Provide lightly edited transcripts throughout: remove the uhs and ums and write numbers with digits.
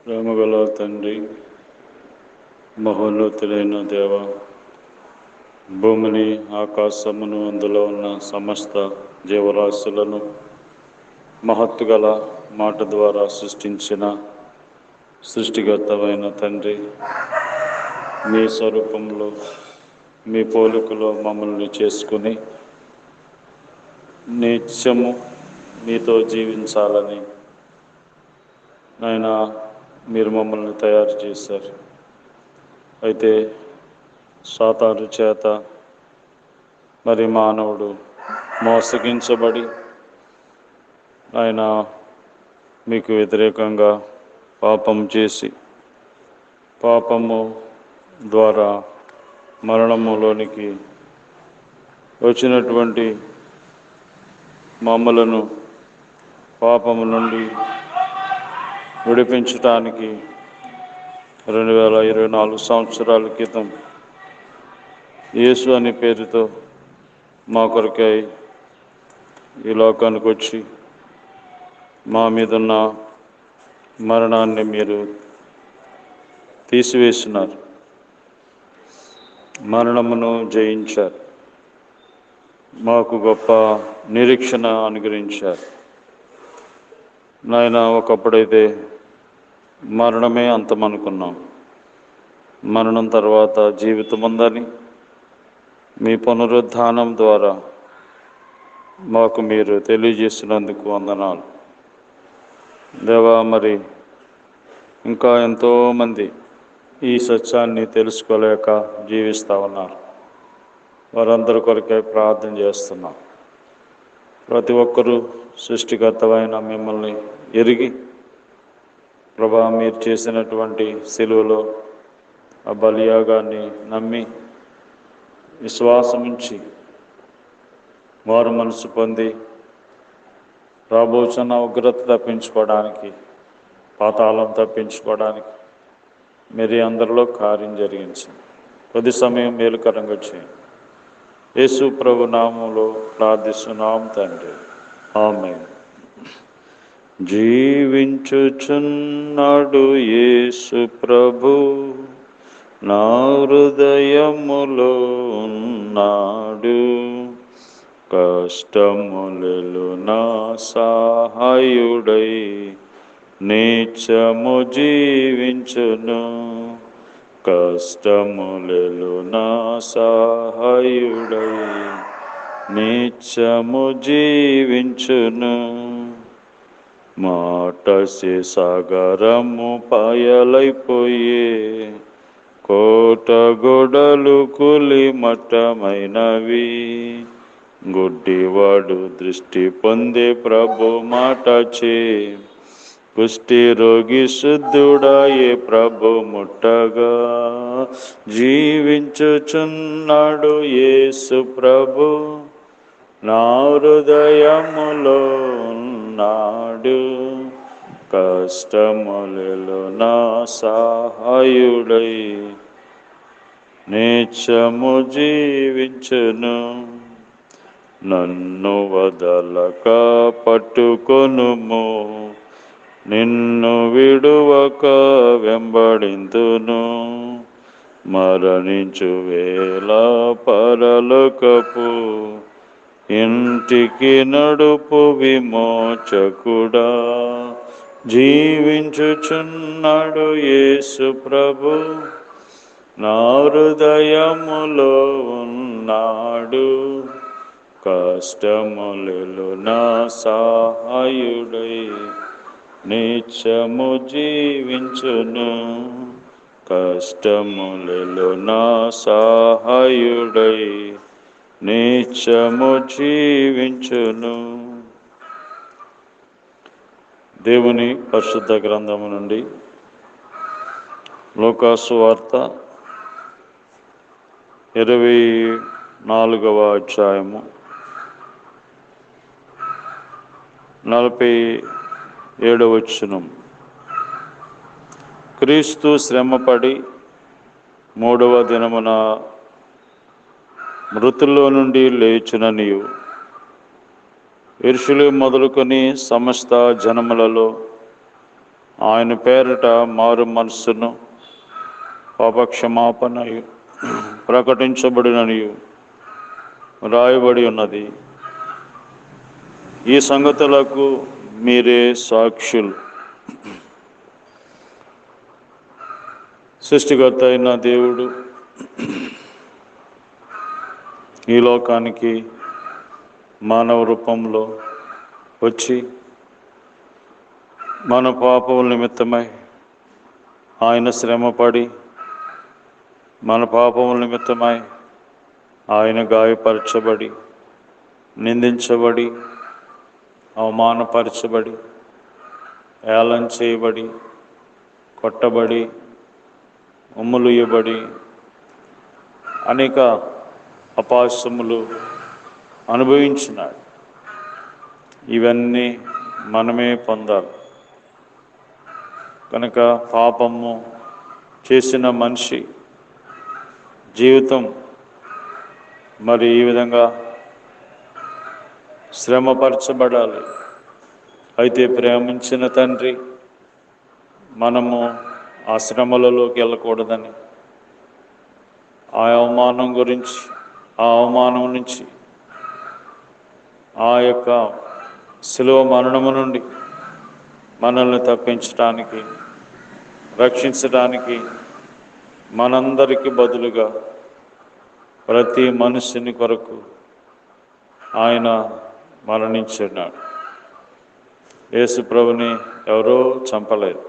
ప్రేమగల తండ్రి, మహోన్నతులైన దేవ, భూమిని, ఆకాశమును, అందులో ఉన్న సమస్త జీవరాశులను మహత్తుగల మాట ద్వారా సృష్టించిన సృష్టిగతమైన తండ్రి, మీ స్వరూపంలో, మీ పోలికలో మమ్మల్ని చేసుకుని నిత్యము మీతో జీవించాలని నాయనా మీరు మమ్మల్ని తయారు చేశారు. అయితే సాతాను చేత మరి మానవుడు మోసగించబడి ఆయన మీకు వ్యతిరేకంగా పాపం చేసి పాపము ద్వారా మరణములోనికి వచ్చినటువంటి మమ్మలను పాపము నుండి విడిపించటానికి 2024 సంవత్సరాల క్రితం యేసు అనే పేరుతో మా కొరకై ఈ లోకానికి వచ్చి మా మీదున్న మరణాన్ని మీరు తీసివేసినారు, మరణమును జయించారు, మాకు గొప్ప నిరీక్షణ అనుగ్రహించారు. నాయన, ఒకప్పుడైతే మరణమే అంతమనుకున్నాం, మరణం తర్వాత జీవితం ఉందని మీ పునరుద్ధానం ద్వారా మాకు మీరు తెలియజేసినందుకు వందనాలు దేవా. మరి ఇంకా ఎంతోమంది ఈ సత్యాన్ని తెలుసుకోలేక జీవిస్తూ ఉన్నారు. వారందరి కొరకే ప్రార్థన చేస్తున్నాం. ప్రతి ఒక్కరూ సృష్టికర్తమైన మిమ్మల్ని ఎరిగి ప్రభా, మీరు చేసినటువంటి సిలువలో ఆ బలియాగాన్ని నమ్మి విశ్వాసముంచి వారు మనసు పొంది రాబోచున్న ఉగ్రత తప్పించుకోవడానికి, పాతాళం తప్పించుకోవడానికి మీరు అందరిలో కార్యం జరిగించండి. కొద్ది సమయం మేలుకరంగా చేయండి. యేసు ప్రభు నామములో ప్రార్థిస్తున్నాం తండ్రి, ఆమేన్. జీవించుచున్నాడు యేసు ప్రభు, నా హృదయములో ఉన్నాడు. కష్టములలో నా సహాయుడై నిత్యము జీవించును. కష్టములలో నా సహాయుడై నిత్యము జీవించును. మాటసి సాగరము పాయలైపోయే, కోట గొడలు కూలి మట్టమైనవి. గుడ్డివాడు దృష్టి పొందే ప్రభు మాటచే, కుష్టి రోగి శుద్ధుడాయే ప్రభు ముట్టగా. జీవించుచున్నాడు యేసు ప్రభు, నా హృదయములో ఉన్నాడు. కష్టములలో నా సహాయుడై నిత్యము జీవించును. నన్ను వదలక పట్టుకొనుము, నిన్ను విడువక వెంబడింతును. మరణించు వేళ పరలోకపు ఇంటికి నడుపు విమోచకుడా. జీవించుచున్నాడు యేసు ప్రభు, నా హృదయములో ఉన్నాడు. కష్టములలో నా సహాయుడై నిత్యము జీవించును. కష్టములలో నా సహాయుడై నిత్యము జీవించును. దేవుని పరిశుద్ధ గ్రంథము నుండి లూకాసు వార్త 24వ అధ్యాయము 47వ వచనం. క్రీస్తు శ్రమపడి 3వ దినమున మృతుల్లో నుండి లేచుననియు, యెరూషలేము మొదలుకొని సమస్త జనములలో ఆయన పేరిట మారు మనస్సును పాపక్షమాపణయు ప్రకటించబడిననియు రాయబడి ఉన్నది. ఈ సంగతులకు మీరే సాక్షులు. సృష్టికర్త అయిన దేవుడు ఈ లోకానికి మానవ రూపంలో వచ్చి మన పాపముల నిమిత్తమై ఆయన శ్రమపడి, మన పాపముల నిమిత్తమై ఆయన గాయపరచబడి, నిందించబడి, అవమానపరచబడి, ఏలం చేయబడి, కొట్టబడి, ఉమ్ములుయబడి, అనేక అపహాస్యములు అనుభవించినాడు. ఇవన్నీ మనమే పొందాలి. కనుక పాపము చేసిన మనిషి జీవితం మరి ఈ విధంగా శ్రమపరచబడాలి. అయితే ప్రేమించిన తండ్రి మనము ఆ శ్రమలలోకి వెళ్ళకూడదని, ఆ అవమానం నుంచి, ఆ యొక్క శిలువ మరణము నుండి మనల్ని తప్పించడానికి, రక్షించడానికి మనందరికీ బదులుగా ప్రతి మనుషుని కొరకు ఆయన మరణించున్నాడు. యేసు ప్రభుని ఎవరో చంపలేదు.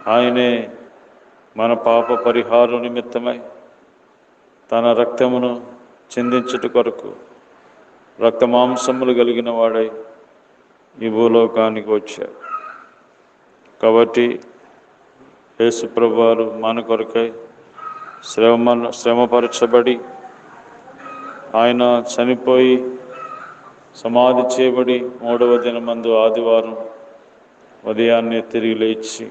ఆయనే మన పాప పరిహారం నిమిత్తమై తన రక్తమును చిందించుట కొరకు రక్తమాంసములు కలిగిన వాడై ఈ భూలోకానికి వచ్చాడు. కాబట్టి యేసు ప్రభువారు మన కొరకై శ్రమపరచబడి, ఆయన చనిపోయి సమాధి చేయబడి 3వ దినమందు ఆదివారం ఉదయాన్నే తిరిగి లేచి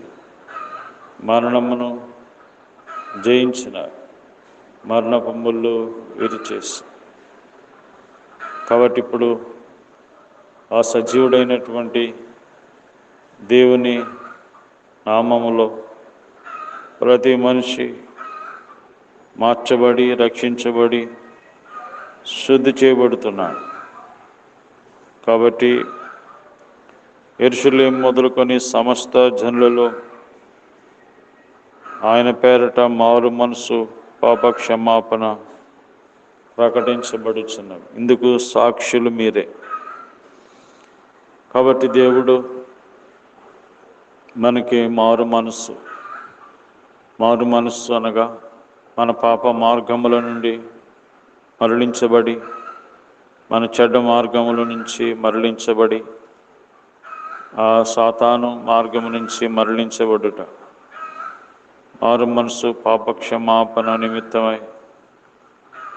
మరణమును జయించిన, మరణపు ముళ్ళు విరిచేసి, కాబట్టి ఇప్పుడు ఆ సజీవుడైనటువంటి దేవుని నామములో ప్రతి మనిషి మార్చబడి, రక్షించబడి, శుద్ధి చేయబడుతున్నాడు. కాబట్టి యెరూషలేము మొదలుకొని సమస్త జనులలో ఆయన పేరట మారు మనసు పాప క్షమాపణ ప్రకటించబడుచున్నవి. ఇందుకు సాక్షులు మీరే. కాబట్టి దేవుడు మనకి మారు మనస్సు అనగా మన పాప మార్గముల నుండి మరలించబడి, మన చెడ్డ మార్గముల నుంచి మరలించబడి, ఆ సాతాను మార్గము నుంచి మరలించబడుట, మారు మనసు పాప క్షమాపణ నిమిత్తమై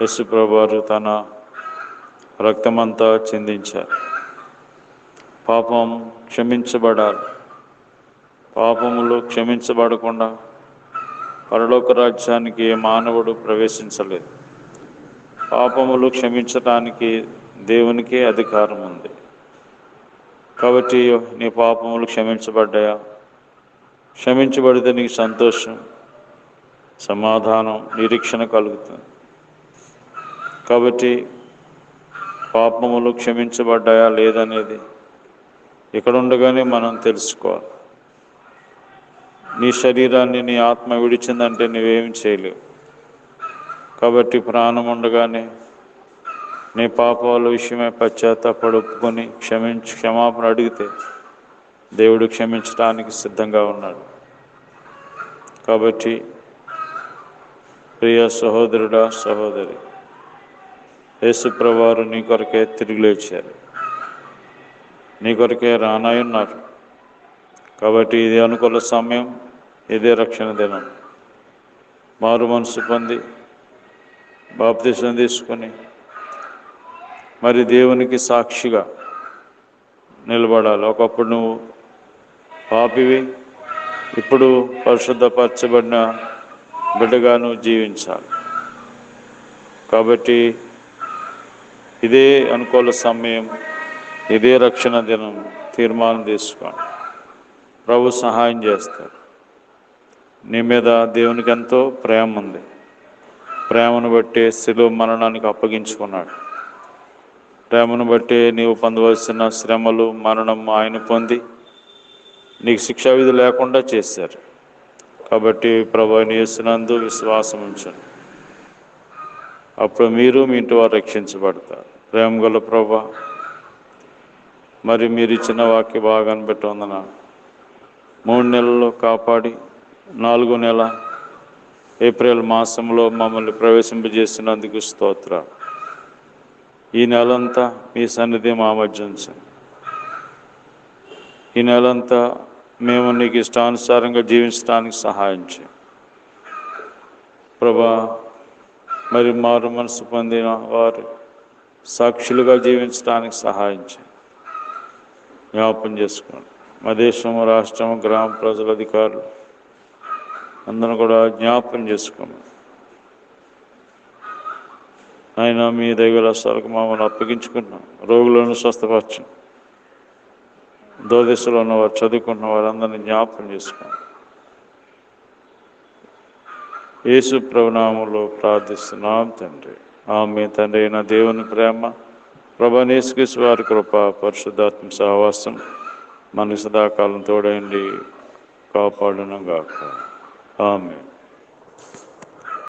యేసు ప్రభువారు తన రక్తమంతా చిందించారు. పాపం క్షమించబడాలి. పాపములు క్షమించబడకుండా పరలోక రాజ్యానికి ఏ మానవుడు ప్రవేశించలేదు. పాపములు క్షమించటానికి దేవునికే అధికారం ఉంది. కాబట్టి నీ పాపములు క్షమించబడ్డాయా? క్షమించబడితే నీకు సంతోషం, సమాధానం, నిరీక్షణ కలుగుతుంది. కాబట్టి పాపములు క్షమించబడ్డాయా లేదనేది ఇక్కడ ఉండగానే మనం తెలుసుకోవాలి. నీ శరీరాన్ని నీ ఆత్మ విడిచిందంటే నువ్వేమి చేయలేవు. కాబట్టి ప్రాణం ఉండగానే నీ పాపాల విషయమై పశ్చాత్తాపడి ఒప్పుకొని క్షమాపణ అడిగితే దేవుడు క్షమించడానికి సిద్ధంగా ఉన్నాడు. కాబట్టి ప్రియ సహోదరుడా, సహోదరి, యేసు ప్రభువారు నీ కొరకే తిరిగి లేచారు, నీ కొరకే రానాయున్నారు. కాబట్టి ఇది అనుకూల సమయం, ఇదే రక్షణ దినం. మారు మనసు పొంది బాప్తిసం తీసుకొని మరి దేవునికి సాక్షిగా నిలబడాలి. ఒకప్పుడు నువ్వు పాపివి, ఇప్పుడు పరిశుద్ధపరచబడిన బిడ్డగా నువ్వు జీవించాలి. కాబట్టి ఇదే అనుకూల సమయం, ఇదే రక్షణ దినం. తీర్మానం తీసుకోండి. ప్రభు సహాయం చేస్తాడు. నీ మీద దేవునికి ఎంతో ప్రేమ ఉంది. ప్రేమను బట్టి శిలువ మరణానికి అప్పగించుకున్నాడు. ప్రేమను బట్టి నీవు పొందవలసిన శ్రమలు, మరణం ఆయన పొంది నీకు శిక్షా విధి లేకుండా చేశారు. కాబట్టి ప్రభువుని యేసునందు విశ్వాసం ఉంచండి. అప్పుడు మీరు మీ ఇంటి వారు రక్షించబడతారు. ప్రేమ గల ప్రభా, మరి మీరు ఇచ్చిన వాక్య భాగాన్ని బట్టి వందనాలు. 3 నెలల్లో కాపాడి 4వ నెల ఏప్రిల్ మాసంలో మమ్మల్ని ప్రవేశింపజేసినందుకు స్తోత్రాలు. ఈ నెలంతా మీ సన్నిధి మా మధ్య ఉంచండి. ఈ నెలంతా మేము నీకు ఇష్టానుసారంగా జీవించడానికి సహాయం చేయండి ప్రభా. మరి మారు మనసు పొందిన వారు సాక్షులుగా జీవించడానికి సహాయం చేయండి. జ్ఞాపం చేసుకోండి. మా దేశము, రాష్ట్రము, గ్రామ ప్రజల, అధికారులు అందరూ కూడా జ్ఞాపకం చేసుకోండి. ఆయన మీ దగ్గర సరుకు మమ్మల్ని అప్పగించుకున్నాం. రోగులను స్వస్థపరచండి. దోదశలో ఉన్నవారు, చదువుకున్న వారందరినీ జ్ఞాపకం చేసుకోండి. యేసు ప్రభునామములో ప్రార్థిస్తున్నాం తండ్రి. ఆమేన్. తండ్రి అయిన దేవుని ప్రేమ, ప్రభువైన యేసుక్రీస్తు వారి కృప, పరిశుద్ధాత్మ సహవాసం మనకు సదాకాలం తోడైండి కాపాడును గాక. ఆమేన్.